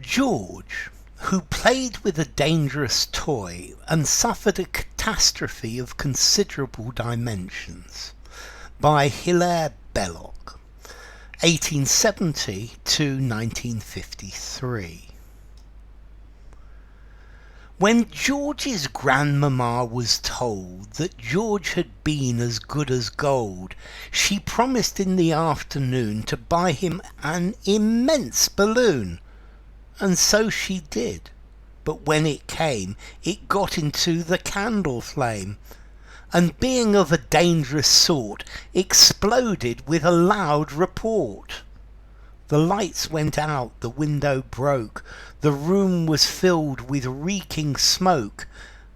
George, who played with a dangerous toy and suffered a catastrophe of considerable dimensions, by Hilaire Belloc, 1870 to 1953. When George's grandmamma was told that George had been as good as gold, she promised in the afternoon to buy him an immense balloon. And so she did. But when it came, it got into the candle flame, and being of a dangerous sort, exploded with a loud report. The lights went out, the window broke, the room was filled with reeking smoke,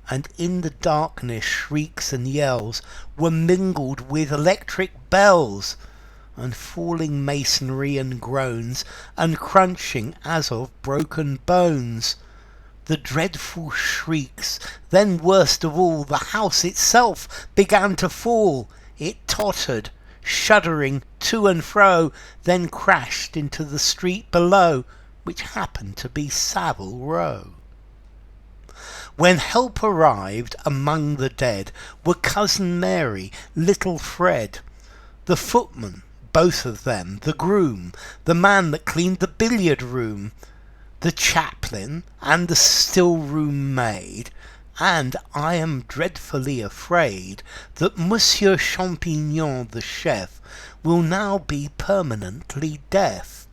and in the darkness shrieks and yells were mingled with electric bells, and falling masonry and groans, and crunching as of broken bones. The dreadful shrieks, then worst of all, the house itself began to fall. It tottered, shuddering to and fro, then crashed into the street below, which happened to be Savile Row. When help arrived, among the dead were Cousin Mary, little Fred, the footman, both of them, the groom, the man that cleaned the billiard room, the chaplain, and the still-room maid, and I am dreadfully afraid that Monsieur Champignon the chef will now be permanently deaf,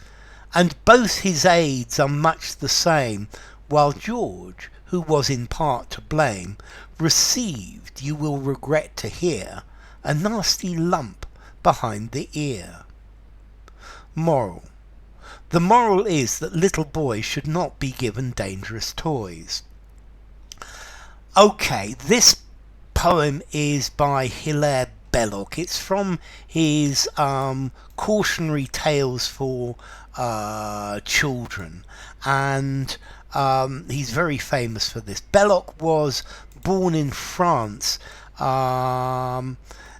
and both his aides are much the same, while George, who was in part to blame, received, you will regret to hear, a nasty lump behind the ear. Moral. The moral is that little boys should not be given dangerous toys. Okay, this poem is by Hilaire Belloc. It's from his cautionary tales for children, and he's very famous for this. Belloc was born in France, in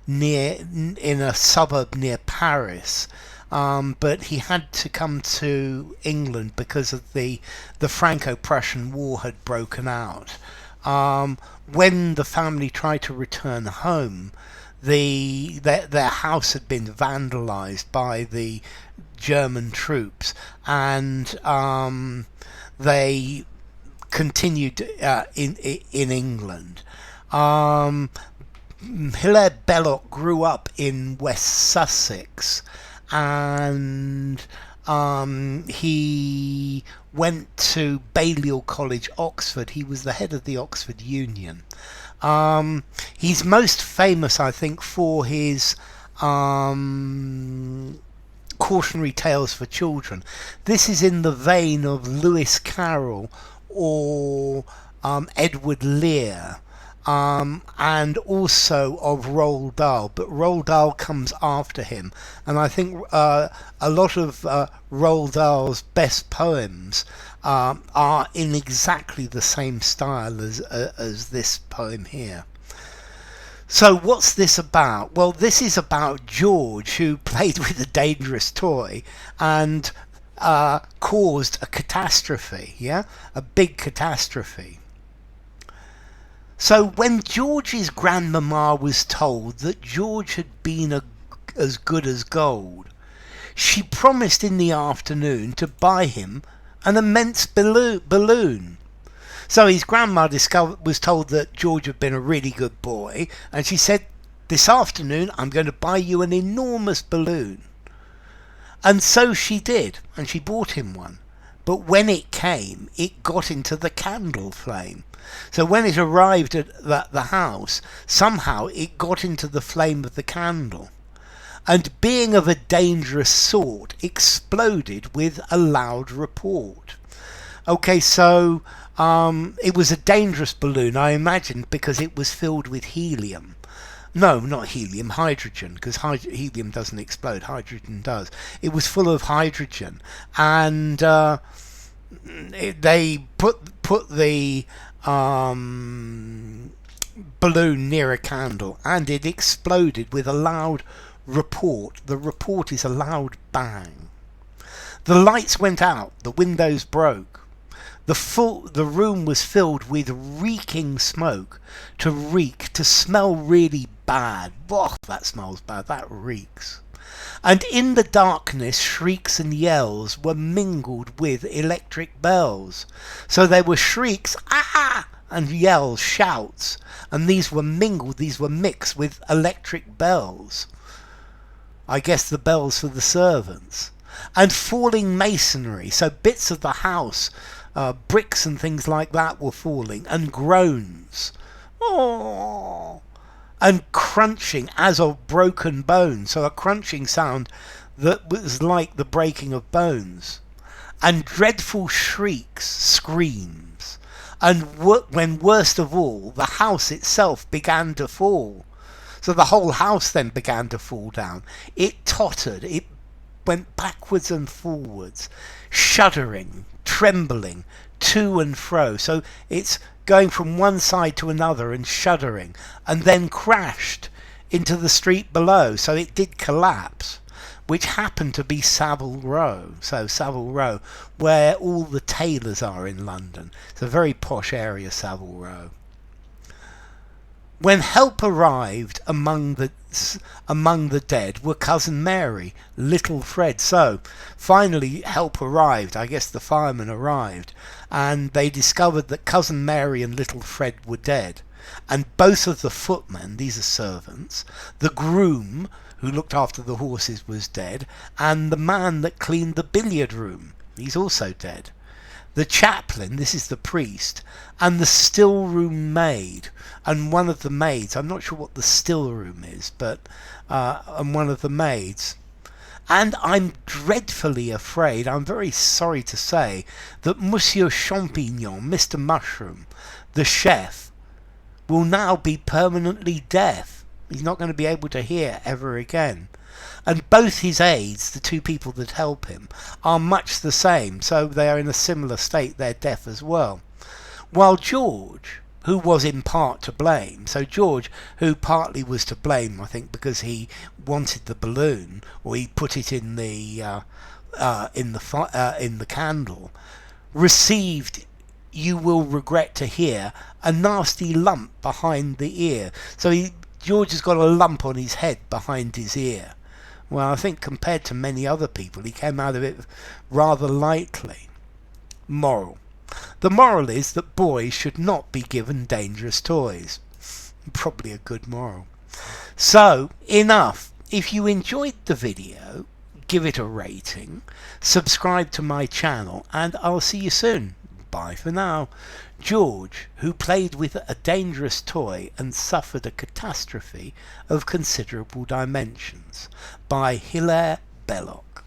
a suburb near Paris. But he had to come to England because of the Franco-Prussian War had broken out. When the family tried to return home, their house had been vandalised by the German troops, and they continued in England. Hilaire Belloc grew up in West Sussex, and he went to Balliol College, Oxford. He was the head of the Oxford Union. He's most famous, I think, for his cautionary tales for children. This is in the vein of Lewis Carroll or Edward Lear. And also of Roald Dahl, but Roald Dahl comes after him, and I think a lot of Roald Dahl's best poems are in exactly the same style as this poem here. So what's this about? Well, this is about George, who played with a dangerous toy and caused a catastrophe, a big catastrophe. So when George's grandmamma was told that George had been as good as gold, she promised in the afternoon to buy him an immense balloon. So his grandma was told that George had been a really good boy, and she said, "This afternoon I'm going to buy you an enormous balloon." And so she did, and she bought him one. But when it came, it got into the candle flame. So when it arrived at the house, somehow it got into the flame of the candle, and being of a dangerous sort, exploded with a loud report. Okay, so it was a dangerous balloon, I imagine, because it was filled with helium. No, not helium, hydrogen, because helium doesn't explode, hydrogen does. It was full of hydrogen, and they put the balloon near a candle, and it exploded with a loud report. The report is a loud bang. The lights went out, the windows broke. The room was filled with reeking smoke. To reek, to smell really bad. Oh, that smells bad, that reeks. And in the darkness, shrieks and yells were mingled with electric bells. So there were shrieks, ah, and yells, shouts, and these were mingled, these were mixed with electric bells. I guess the bells for the servants. And falling masonry, so bits of the house, bricks and things like that were falling, and groans. Oh, and crunching as of broken bones, so a crunching sound that was like the breaking of bones, and dreadful shrieks, screams, and when worst of all, the house itself began to fall. So the whole house then began to fall down. It tottered, it went backwards and forwards, shuddering, trembling, to and fro. So it's going from one side to another and shuddering, and then crashed into the street below. So it did collapse, which happened to be Savile Row. So Savile Row, where all the tailors are in London. It's a very posh area, Savile Row. When help arrived among the dead were Cousin Mary, little Fred. So finally help arrived. I guess the firemen arrived, and they discovered that Cousin Mary and little Fred were dead. And both of the footmen, these are servants, the groom who looked after the horses was dead, and the man that cleaned the billiard room, he's also dead. The chaplain, this is the priest, and the still room maid, and one of the maids, I'm not sure what the still room is, but and one of the maids. And I'm dreadfully afraid, I'm very sorry to say, that Monsieur Champignon, Mr. Mushroom, the chef, will now be permanently deaf. He's not going to be able to hear ever again. And both his aides, the two people that help him, are much the same, so they are in a similar state, they're deaf as well. While George, who was in part to blame, so George, who partly was to blame, I think, because he wanted the balloon, or he put it in the candle, received, you will regret to hear, a nasty lump behind the ear. So George has got a lump on his head behind his ear. Well, I think compared to many other people, he came out of it rather lightly. Moral. The moral is that boys should not be given dangerous toys. Probably a good moral. So, enough. If you enjoyed the video, give it a rating, subscribe to my channel, and I'll see you soon. Bye for now. George, who played with a dangerous toy and suffered a catastrophe of considerable dimensions, by Hilaire Belloc.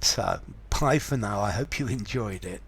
So, bye for now. I hope you enjoyed it.